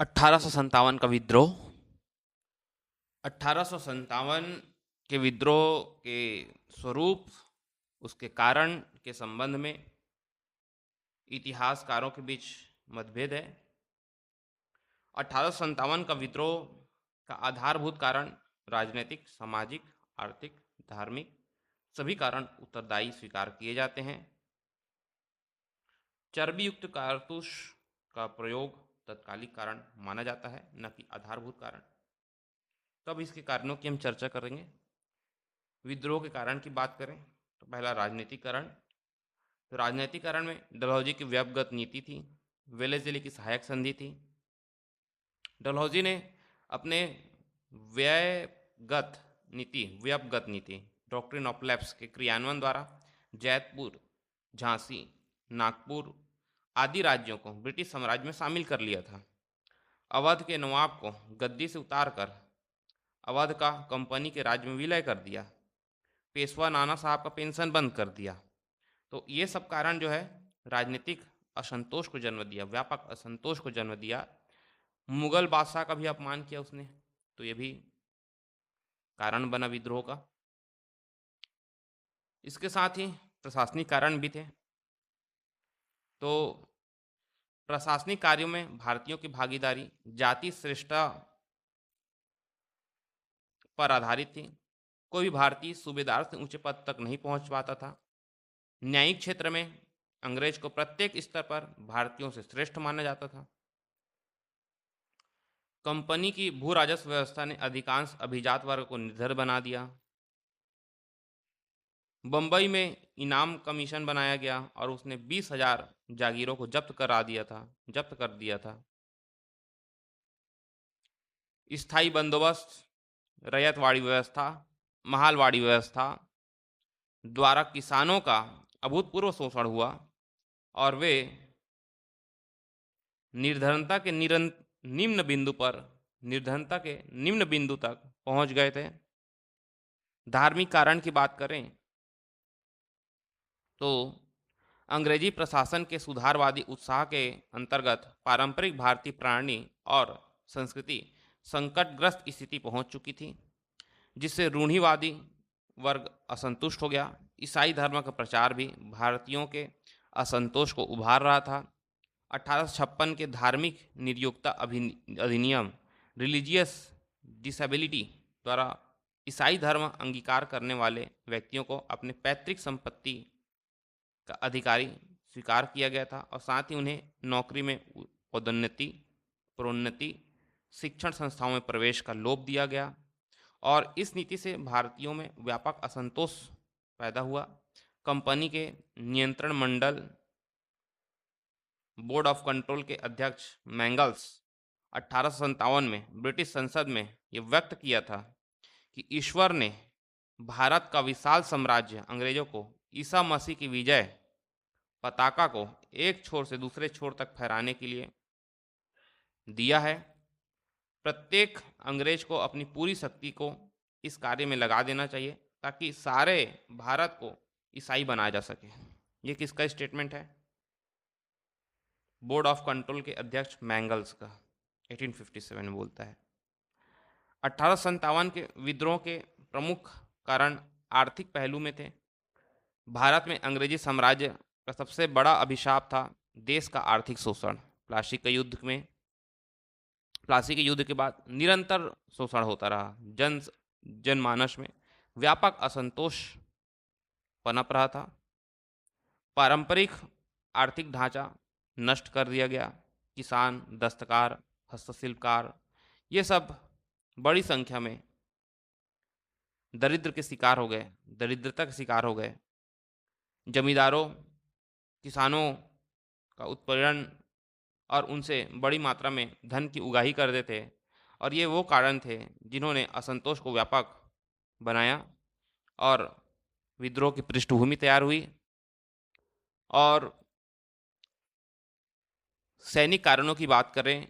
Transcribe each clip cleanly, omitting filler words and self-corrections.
1857 का विद्रोह। 1857 के विद्रोह के स्वरूप, उसके कारण के संबंध में इतिहासकारों के बीच मतभेद है। 1857 का विद्रोह का आधारभूत कारण राजनीतिक, सामाजिक, आर्थिक, धार्मिक सभी कारण उत्तरदायी स्वीकार किए जाते हैं। चर्बी युक्त कारतूस का प्रयोग तत्कालिक कारण माना जाता है, न कि आधारभूत कारण। तब इसके कारणों की हम चर्चा करेंगे। विद्रोह के कारण की बात करें तो पहला राजनीतिकरण। तो राजनीतिकरण में डलहौजी की व्यपगत नीति थी, वेलेस्ली की सहायक संधि थी। डलहौजी ने अपने व्यपगत नीति डॉक्ट्रिन ऑफ लैप्स के क्रियान्वयन द्वारा जैतपुर, झांसी, नागपुर आदि राज्यों को ब्रिटिश साम्राज्य में शामिल कर लिया था। अवध के नवाब को गद्दी से उतारकर अवध का कंपनी के राज्य में विलय कर दिया। पेशवा नाना साहब का पेंशन बंद कर दिया। तो ये सब कारण जो है राजनीतिक असंतोष को जन्म दिया, व्यापक असंतोष को जन्म दिया। मुगल बादशाह का भी अपमान किया उसने, तो ये भी कारण बना विद्रोह का। इसके साथ ही प्रशासनिक कारण भी थे। तो प्रशासनिक कार्यों में भारतीयों की भागीदारी जाति श्रेष्ठता पर आधारित थी। कोई भी भारतीय सूबेदार से ऊंचे पद तक नहीं पहुंच पाता था। न्यायिक क्षेत्र में अंग्रेज को प्रत्येक स्तर पर भारतीयों से श्रेष्ठ माना जाता था। कंपनी की भू राजस्व व्यवस्था ने अधिकांश अभिजात वर्ग को निर्धर बना दिया। बंबई में इनाम कमीशन बनाया गया और उसने 20,000 जागीरों को जब्त कर दिया था। स्थायी बंदोबस्त, रैयतवाड़ी व्यवस्था, महालवाड़ी व्यवस्था द्वारा किसानों का अभूतपूर्व शोषण हुआ और वे निर्धनता के निम्न बिंदु तक पहुंच गए थे। धार्मिक कारण की बात करें तो अंग्रेजी प्रशासन के सुधारवादी उत्साह के अंतर्गत पारंपरिक भारतीय प्रणाली और संस्कृति संकटग्रस्त स्थिति पहुंच चुकी थी, जिससे रूढ़िवादी वर्ग असंतुष्ट हो गया। ईसाई धर्म का प्रचार भी भारतीयों के असंतोष को उभार रहा था। 1856 के धार्मिक निरयुक्ता अधिनियम रिलीजियस डिसेबिलिटी द्वारा ईसाई धर्म अंगीकार करने वाले व्यक्तियों को अपने पैतृक संपत्ति का अधिकारी स्वीकार किया गया था और साथ ही उन्हें नौकरी में पदोन्नति, प्रोन्नति, शिक्षण संस्थाओं में प्रवेश का लोभ दिया गया और इस नीति से भारतीयों में व्यापक असंतोष पैदा हुआ। कंपनी के नियंत्रण मंडल बोर्ड ऑफ कंट्रोल के अध्यक्ष मैंगल्स 1857 में ब्रिटिश संसद में ये व्यक्त किया था कि ईश्वर ने भारत का विशाल साम्राज्य अंग्रेजों को ईसा मसीह की विजय पताका को एक छोर से दूसरे छोर तक फहराने के लिए दिया है। प्रत्येक अंग्रेज को अपनी पूरी शक्ति को इस कार्य में लगा देना चाहिए ताकि सारे भारत को ईसाई बनाया जा सके। ये किसका स्टेटमेंट है? बोर्ड ऑफ कंट्रोल के अध्यक्ष मैंगल्स का 1857 में बोलता है। 1857 के विद्रोह के प्रमुख कारण आर्थिक पहलू में थे। भारत में अंग्रेजी साम्राज्य का सबसे बड़ा अभिशाप था देश का आर्थिक शोषण। प्लासी के युद्ध के बाद निरंतर शोषण होता रहा। जनमानस में व्यापक असंतोष पनप रहा था। पारंपरिक आर्थिक ढांचा नष्ट कर दिया गया। किसान, दस्तकार, हस्तशिल्पकार ये सब बड़ी संख्या में दरिद्रता के शिकार हो गए। जमींदारों किसानों का उत्पीड़न और उनसे बड़ी मात्रा में धन की उगाही करते थे और ये वो कारण थे जिन्होंने असंतोष को व्यापक बनाया और विद्रोह की पृष्ठभूमि तैयार हुई। और सैनिक कारणों की बात करें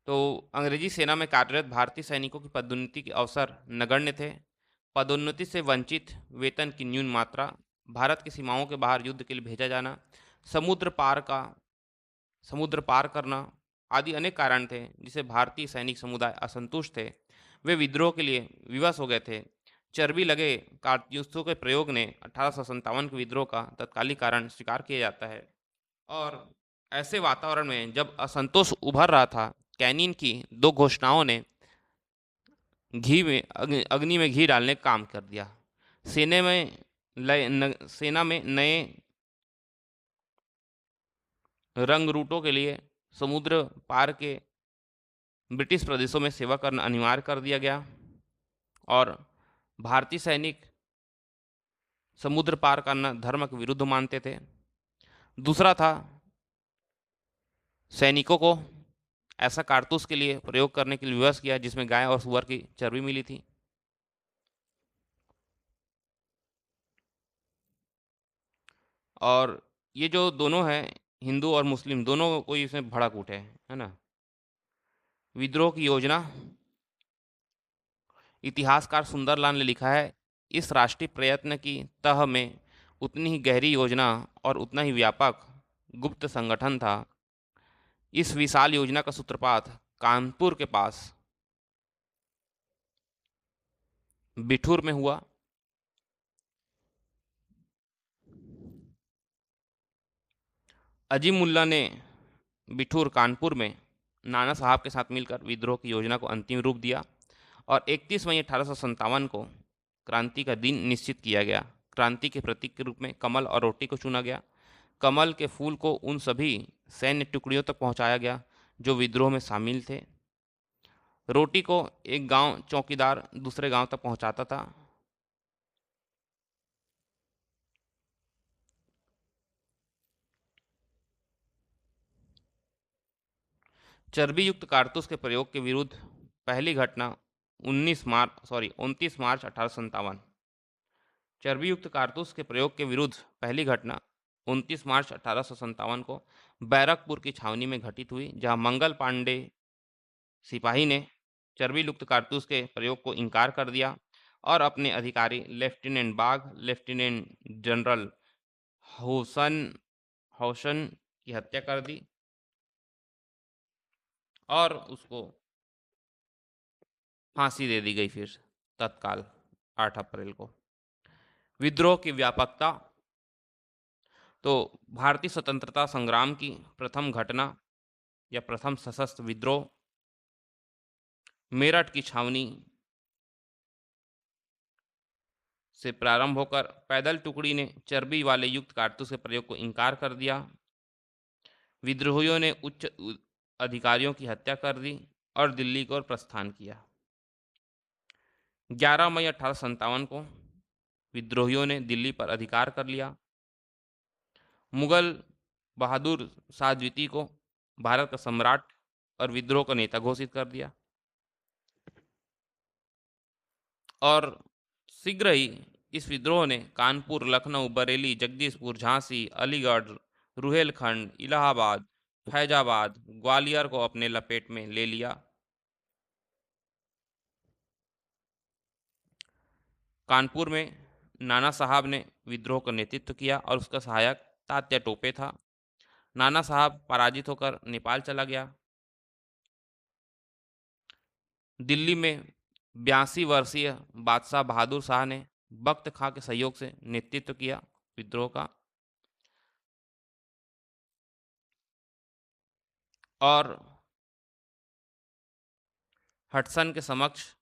तो अंग्रेजी सेना में कार्यरत भारतीय सैनिकों की पदोन्नति के अवसर नगण्य थे। पदोन्नति से वंचित, वेतन की न्यून मात्रा, भारत की सीमाओं के बाहर युद्ध के लिए भेजा जाना, समुद्र पार करना आदि अनेक कारण थे जिसे भारतीय सैनिक समुदाय असंतुष्ट थे। वे विद्रोह के लिए विवश हो गए थे। चर्बी लगे कारतूसों के प्रयोग ने 1857 के विद्रोह का तत्कालिक कारण स्वीकार किया जाता है। और ऐसे वातावरण में जब असंतोष उभर रहा था, कैनिन की दो घोषणाओं ने अग्नि में घी डालने का काम कर दिया। सेना में नए रंग रूटों के लिए समुद्र पार के ब्रिटिश प्रदेशों में सेवा करना अनिवार्य कर दिया गया और भारतीय सैनिक समुद्र पार करना धर्म के विरुद्ध मानते थे। दूसरा था सैनिकों को ऐसा कारतूस के लिए प्रयोग करने के लिए विवश किया जिसमें गाय और सुअर की चर्बी मिली थी। और ये जो दोनों हैं, हिंदू और मुस्लिम दोनों कोई इसमें भड़क उठे, है ना। विद्रोह की योजना, इतिहासकार सुंदरलाल ने लिखा है, इस राष्ट्रीय प्रयत्न की तह में उतनी ही गहरी योजना और उतना ही व्यापक गुप्त संगठन था। इस विशाल योजना का सूत्रपात कानपुर के पास बिठूर में हुआ। अजीमुल्ला ने बिठूर कानपुर में नाना साहब के साथ मिलकर विद्रोह की योजना को अंतिम रूप दिया और 31 मई 1857 को क्रांति का दिन निश्चित किया गया। क्रांति के प्रतीक के रूप में कमल और रोटी को चुना गया। कमल के फूल को उन सभी सैन्य टुकड़ियों तक पहुंचाया गया जो विद्रोह में शामिल थे। रोटी को एक गांव चौकीदार दूसरे गांव तक पहुंचाता था। चर्बी युक्त कारतूस के प्रयोग के विरुद्ध पहली घटना 29 मार्च 1857। चर्बी युक्त कारतूस के प्रयोग के विरुद्ध पहली घटना 29 मार्च 1857 को बैरकपुर की छावनी में घटित हुई, जहां मंगल पांडे सिपाही ने चर्बी युक्त कारतूस के प्रयोग को इनकार कर दिया और अपने अधिकारी लेफ्टिनेंट बाग, लेफ्टिनेंट जनरल हौसन हौसन की हत्या कर दी और उसको फांसी दे दी गई फिर तत्काल 8 अप्रैल को। विद्रोह की व्यापकता, तो भारतीय स्वतंत्रता संग्राम की प्रथम घटना या प्रथम सशस्त्र विद्रोह मेरठ की छावनी से प्रारंभ होकर पैदल टुकड़ी ने चर्बी वाले युक्त कारतूस के प्रयोग को इनकार कर दिया। विद्रोहियों ने उच्च अधिकारियों की हत्या कर दी और दिल्ली की ओर प्रस्थान किया। 11 मई 1857 को विद्रोहियों ने दिल्ली पर अधिकार कर लिया। मुगल बहादुर शाह द्वितीय को भारत का सम्राट और विद्रोह का नेता घोषित कर दिया और शीघ्र ही इस विद्रोह ने कानपुर, लखनऊ, बरेली, जगदीशपुर, झांसी, अलीगढ़, रुहेलखंड, इलाहाबाद, फैजाबाद, ग्वालियर को अपने लपेट में ले लिया। कानपुर में नाना साहब ने विद्रोह का नेतृत्व किया और उसका सहायक तात्या टोपे था। नाना साहब पराजित होकर नेपाल चला गया। दिल्ली में 82 वर्षीय बादशाह बहादुर शाह ने बख्त खां के सहयोग से नेतृत्व किया विद्रोह का और हडसन के समक्ष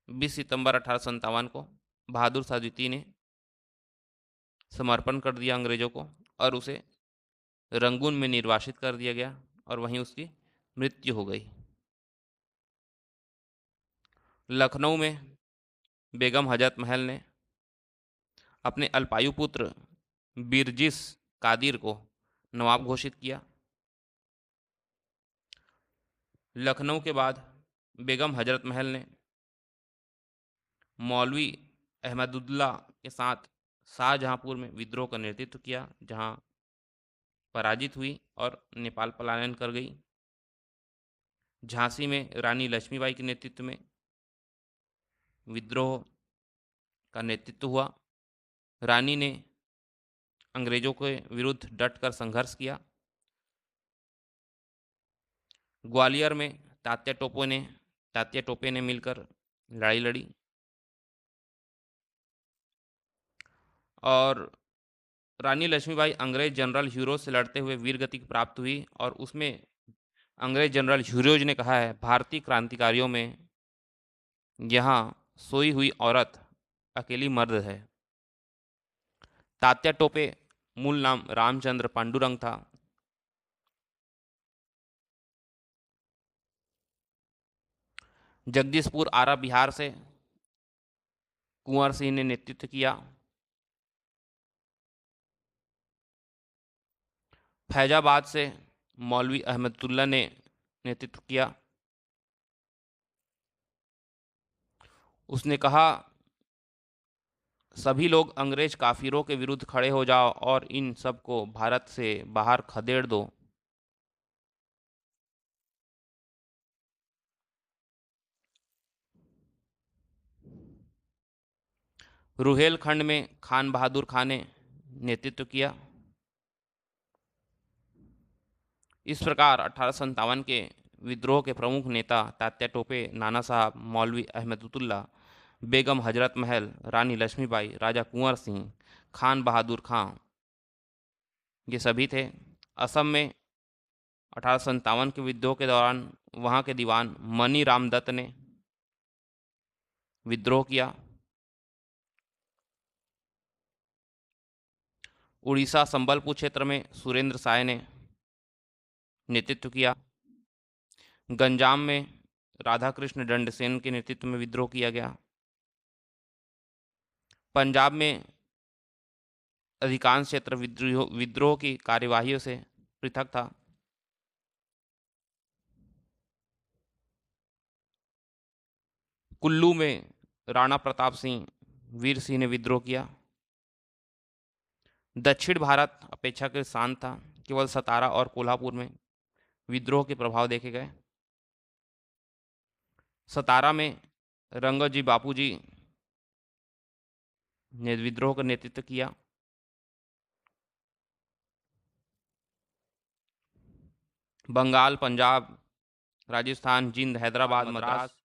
20 सितंबर 1857 को बहादुर शाह द्वितीय ने समर्पण कर दिया अंग्रेजों को और उसे रंगून में निर्वासित कर दिया गया और वहीं उसकी मृत्यु हो गई। लखनऊ में बेगम हजरत महल ने अपने अल्पायु पुत्र बिरजिस कादिर को नवाब घोषित किया। लखनऊ के बाद बेगम हजरत महल ने मौलवी अहमदुल्ला के साथ शाहजहांपुर में विद्रोह का नेतृत्व किया, जहां पराजित हुई और नेपाल पलायन कर गई। झांसी में रानी लक्ष्मीबाई के नेतृत्व में विद्रोह का नेतृत्व हुआ। रानी ने अंग्रेजों के विरुद्ध डटकर संघर्ष किया ग्वालियर में तात्या टोपे ने मिलकर लड़ाई लड़ी और रानी लक्ष्मीबाई अंग्रेज जनरल ह्यूरोज से लड़ते हुए वीर गति प्राप्त हुई। और उसमें अंग्रेज जनरल ह्यूरोज ने कहा है, भारतीय क्रांतिकारियों में यहाँ सोई हुई औरत अकेली मर्द है। तात्या टोपे मूल नाम रामचंद्र पांडुरंग था। जगदीशपुर आरा बिहार से कुंवर सिंह ने नेतृत्व किया। फैजाबाद से मौलवी अहमदुल्ला ने नेतृत्व किया। उसने कहा, सभी लोग अंग्रेज काफिरों के विरुद्ध खड़े हो जाओ और इन सब को भारत से बाहर खदेड़ दो। रुहेलखंड में खान बहादुर खान ने नेतृत्व किया। इस प्रकार 1857 के विद्रोह के प्रमुख नेता तात्या टोपे, नाना साहब, मौलवी अहमदुल्ला, बेगम हजरत महल, रानी लक्ष्मीबाई, राजा कुंवर सिंह, खान बहादुर खां, ये सभी थे। असम में 1857 के विद्रोह के दौरान वहां के दीवान मनी राम दत्त ने विद्रोह किया। उड़ीसा संबलपुर क्षेत्र में सुरेंद्र साय ने नेतृत्व किया। गंजाम में राधाकृष्ण दंडसेन के नेतृत्व में विद्रोह किया गया। पंजाब में अधिकांश क्षेत्र विद्रोह की कार्यवाहियों से पृथक था। कुल्लू में राणा प्रताप सिंह, वीर सिंह ने विद्रोह किया। दक्षिण भारत अपेक्षाकृत शांत था। केवल सतारा और कोल्हापुर में विद्रोह के प्रभाव देखे गए। सतारा में रंगजी बापूजी ने विद्रोह का नेतृत्व किया। बंगाल, पंजाब, राजस्थान, जिंद, हैदराबाद, मद्रास,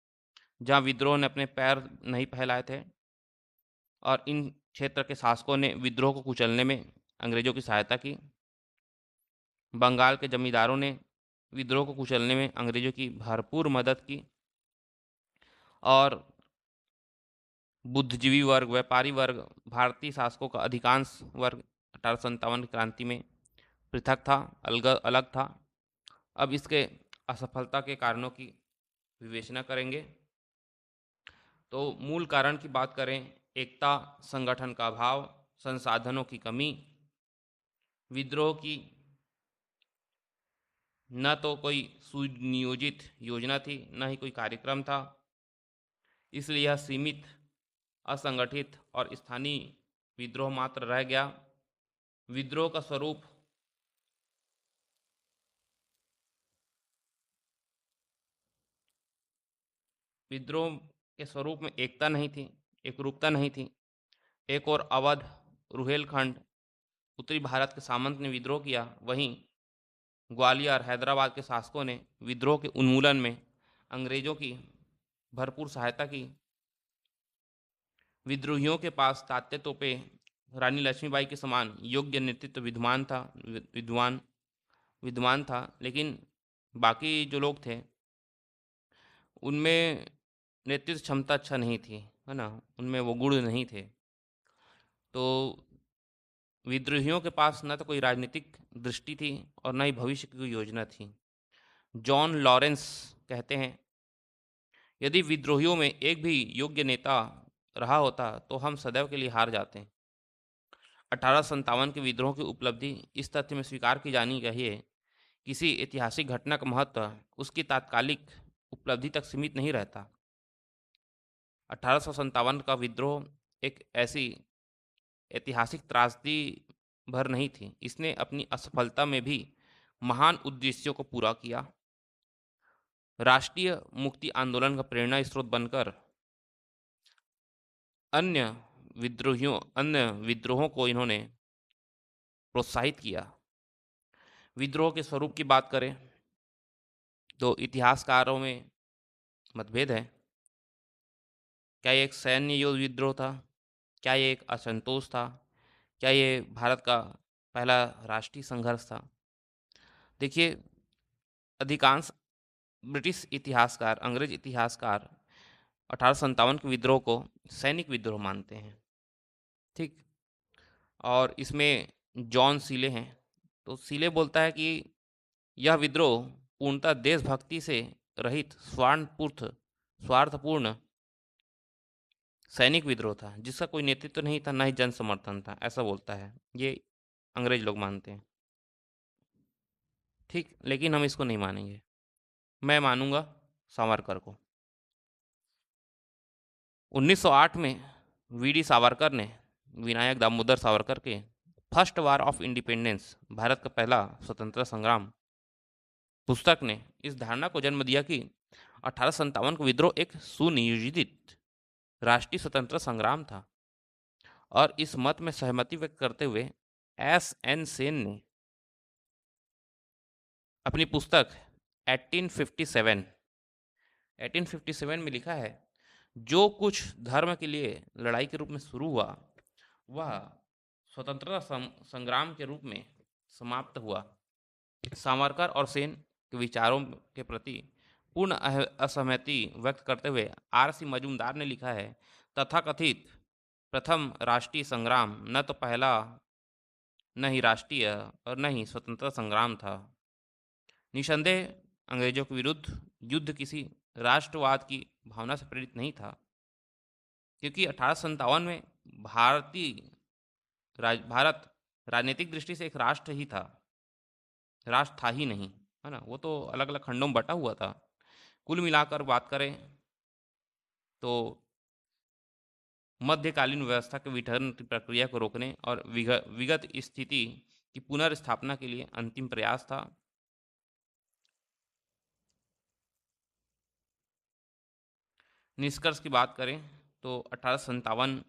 जहां विद्रोह ने अपने पैर नहीं फैलाए थे और इन क्षेत्र के शासकों ने विद्रोह को कुचलने में अंग्रेजों की सहायता की। बंगाल के जमींदारों ने विद्रोह को कुचलने में अंग्रेजों की भरपूर मदद की और बुद्धिजीवी वर्ग, व्यापारी वर्ग, भारतीय शासकों का अधिकांश वर्ग 1857 की क्रांति में पृथक था, अलग था। अब इसके असफलता के कारणों की विवेचना करेंगे। तो मूल कारण की बात करें, एकता, संगठन का अभाव, संसाधनों की कमी, विद्रोह की न तो कोई सुनियोजित योजना थी, न ही कोई कार्यक्रम था, इसलिए यह सीमित, असंगठित और स्थानीय विद्रोह मात्र रह गया। विद्रोह का स्वरूप विद्रोह के स्वरूप में एकता नहीं थी, एकरूपता नहीं थी। एक और अवध, रुहेलखंड, उत्तरी भारत के सामंत ने विद्रोह किया, वहीं ग्वालियर, हैदराबाद के शासकों ने विद्रोह के उन्मूलन में अंग्रेजों की भरपूर सहायता की। विद्रोहियों के पास तात्या तोपे, रानी लक्ष्मीबाई के समान योग्य नेतृत्व विद्वान था, लेकिन बाकी जो लोग थे उनमें नेतृत्व क्षमता अच्छा नहीं थी, है ना, उनमें वो गुण नहीं थे। तो विद्रोहियों के पास न तो कोई राजनीतिक दृष्टि थी और न ही भविष्य की कोई योजना थी। जॉन लॉरेंस कहते हैं, यदि विद्रोहियों में एक भी योग्य नेता रहा होता तो हम सदैव के लिए हार जाते। 1857 के विद्रोह की उपलब्धि इस तथ्य में स्वीकार की जानी चाहिए, किसी ऐतिहासिक घटना का महत्व उसकी तात्कालिक उपलब्धि तक सीमित नहीं रहता। 1857 का विद्रोह एक ऐसी ऐतिहासिक त्रासदी भर नहीं थी, इसने अपनी असफलता में भी महान उद्देश्यों को पूरा किया। राष्ट्रीय मुक्ति आंदोलन का प्रेरणा स्रोत बनकर अन्य विद्रोहों को इन्होंने प्रोत्साहित किया। विद्रोह के स्वरूप की बात करें तो इतिहासकारों में मतभेद है। क्या ये एक सैन्य युद्ध विद्रोह था? क्या ये एक असंतोष था? क्या ये भारत का पहला राष्ट्रीय संघर्ष था? देखिए, अधिकांश ब्रिटिश इतिहासकार, अंग्रेज इतिहासकार 1857 के विद्रोह को सैनिक विद्रोह मानते हैं। ठीक। और इसमें जॉन सीले हैं। तो सीले बोलता है कि यह विद्रोह पूर्णतः देशभक्ति से रहित स्वार्थपूर्ण सैनिक विद्रोह था, जिसका कोई नेतृत्व नहीं था, न ही जन समर्थन था, ऐसा बोलता है। ये अंग्रेज लोग मानते हैं। ठीक, लेकिन हम इसको नहीं मानेंगे। मैं मानूंगा सावरकर को। 1908 में वीडी सावरकर ने विनायक दामोदर सावरकर के first war of independence, Bharat का पहला स्वतंत्रता संग्राम पुस्तक ने इस धारणा को जन्म दिया कि 1857 का विद्रोह एक सुनियोजित राष्ट्रीय स्वतंत्रता संग्राम था। और इस मत में सहमति व्यक्त करते हुए एस.एन. सेन ने अपनी पुस्तक 1857 में लिखा है, जो कुछ धर्म के लिए लड़ाई के रूप में शुरू हुआ वह स्वतंत्रता संग्राम के रूप में समाप्त हुआ। सावरकर और सेन के विचारों के प्रति पूर्ण असहमति व्यक्त करते हुए आर.सी. मजूमदार ने लिखा है, तथाकथित प्रथम राष्ट्रीय संग्राम न तो पहला, न ही राष्ट्रीय और न ही स्वतंत्रता संग्राम था। निसंदेह अंग्रेजों के विरुद्ध युद्ध किसी राष्ट्रवाद की भावना से प्रेरित नहीं था, क्योंकि 1857 में भारत राजनीतिक दृष्टि से एक राष्ट्र ही था, राष्ट्र था ही नहीं, है ना। वो तो अलग अलग खंडों में बटा हुआ था। कुल मिलाकर बात करें तो मध्यकालीन व्यवस्था के विघटन की प्रक्रिया को रोकने और विगत स्थिति की पुनर्स्थापना के लिए अंतिम प्रयास था। निष्कर्ष की बात करें तो 1857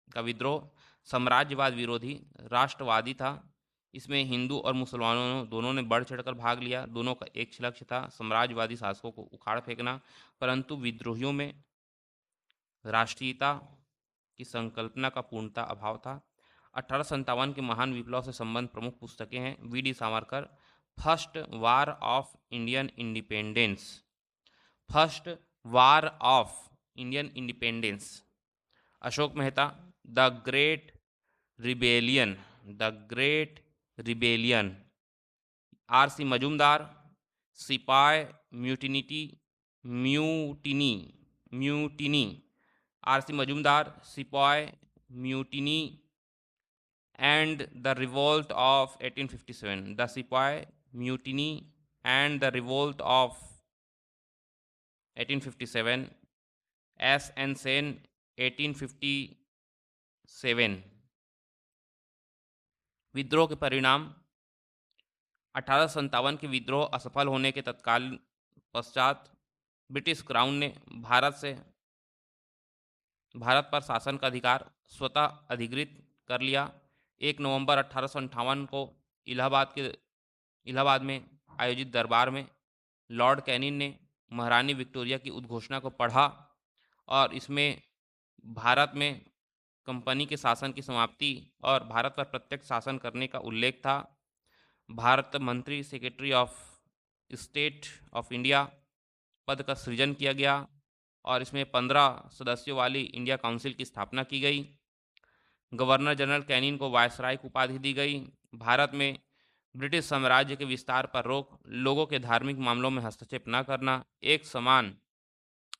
का विद्रोह साम्राज्यवाद विरोधी राष्ट्रवादी था। इसमें हिंदू और मुसलमानों दोनों ने बढ़ चढ़कर भाग लिया। दोनों का एक लक्ष्य था, साम्राज्यवादी शासकों को उखाड़ फेंकना। परंतु विद्रोहियों में राष्ट्रीयता की संकल्पना का पूर्णता अभाव था। 1857 के महान विप्लव से संबंध प्रमुख पुस्तकें हैं। V D. Savarkar, first war of Indian independence, first war of Indian independence. Ashok Mehta, the great rebellion, the great rebellion. R C. Majumdar, sipahi mutiny. R C. Majumdar, sipahi mutiny and the revolt of 1857, the sipahi mutiny and the revolt of 1857। S N. Sen, 1857। विद्रोह के परिणाम। 1857 के विद्रोह असफल होने के तत्काल पश्चात ब्रिटिश क्राउन ने भारत पर शासन का अधिकार स्वतः अधिकृत कर लिया। 1 नवंबर 1858 को इलाहाबाद में आयोजित दरबार में लॉर्ड कैनिंग ने महारानी विक्टोरिया की उद्घोषणा को पढ़ा और इसमें भारत में कंपनी के शासन की समाप्ति और भारत पर प्रत्यक्ष शासन करने का उल्लेख था। भारत मंत्री secretary of state of India पद का सृजन किया गया और इसमें 15 सदस्यों वाली इंडिया काउंसिल की स्थापना की गई। गवर्नर जनरल कैनिंग को वायसराय की उपाधि दी गई। भारत में ब्रिटिश साम्राज्य के विस्तार पर रोक, लोगों के धार्मिक मामलों में हस्तक्षेप न करना, एक समान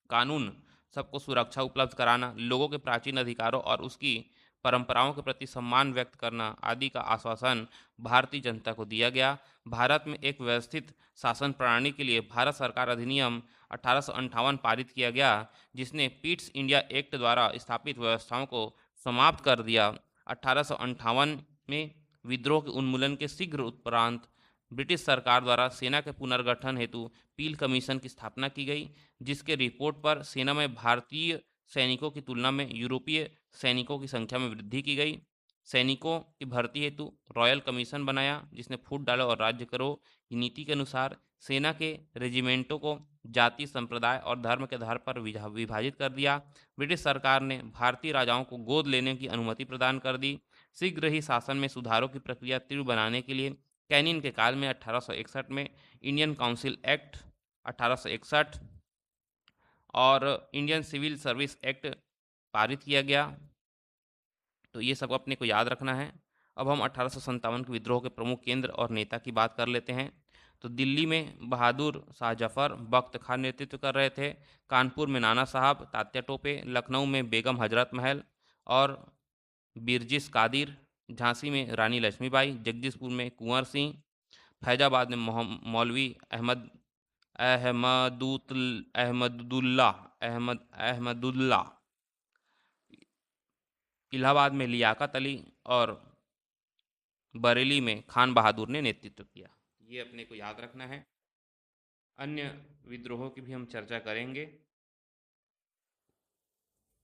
कानून, सबको सुरक्षा उपलब्ध कराना, लोगों के प्राचीन अधिकारों और उसकी परंपराओं के प्रति सम्मान व्यक्त करना आदि का आश्वासन भारतीय जनता को दिया गया। भारत में एक व्यवस्थित शासन प्रणाली के लिए भारत सरकार अधिनियम 1858 पारित किया गया, जिसने पिट्स इंडिया एक्ट द्वारा स्थापित व्यवस्थाओं को समाप्त कर दिया। 1858 में विद्रोह के उन्मूलन के शीघ्र उपरांत ब्रिटिश सरकार द्वारा सेना के पुनर्गठन हेतु पील कमीशन की स्थापना की गई, जिसके रिपोर्ट पर सेना में भारतीय सैनिकों की तुलना में यूरोपीय सैनिकों की संख्या में वृद्धि की गई। सैनिकों की भर्ती हेतु रॉयल कमीशन बनाया, जिसने फूट डालो और राज्य करो की नीति के अनुसार सेना के रेजिमेंटों को जाति, संप्रदाय और धर्म के आधार पर विभाजित कर दिया। ब्रिटिश सरकार ने भारतीय राजाओं को गोद लेने की अनुमति प्रदान कर दी। शीघ्र ही शासन में सुधारों की प्रक्रिया तीव्र बनाने के लिए कैनिंग के काल में 1861 में इंडियन काउंसिल एक्ट 1861 और इंडियन सिविल सर्विस एक्ट पारित किया गया। तो ये सब अपने को याद रखना है। अब हम 1857 के विद्रोह के प्रमुख केंद्र और नेता की बात कर लेते हैं। तो दिल्ली में बहादुर शाह जफर बख्त खान नेतृत्व कर रहे थे। कानपुर में नाना साहब तात्या टोपे, लखनऊ में बेगम हजरत महल और बिरजिस कादिर, झांसी में रानी लक्ष्मीबाई, जगदीशपुर में कुंवर सिंह, फैजाबाद में मौलवी अहमदुल्ला अहमदुल्ला, इलाहाबाद में लियाकत अली और बरेली में खान बहादुर ने नेतृत्व किया। ये अपने को याद रखना है। अन्य विद्रोहों की भी हम चर्चा करेंगे।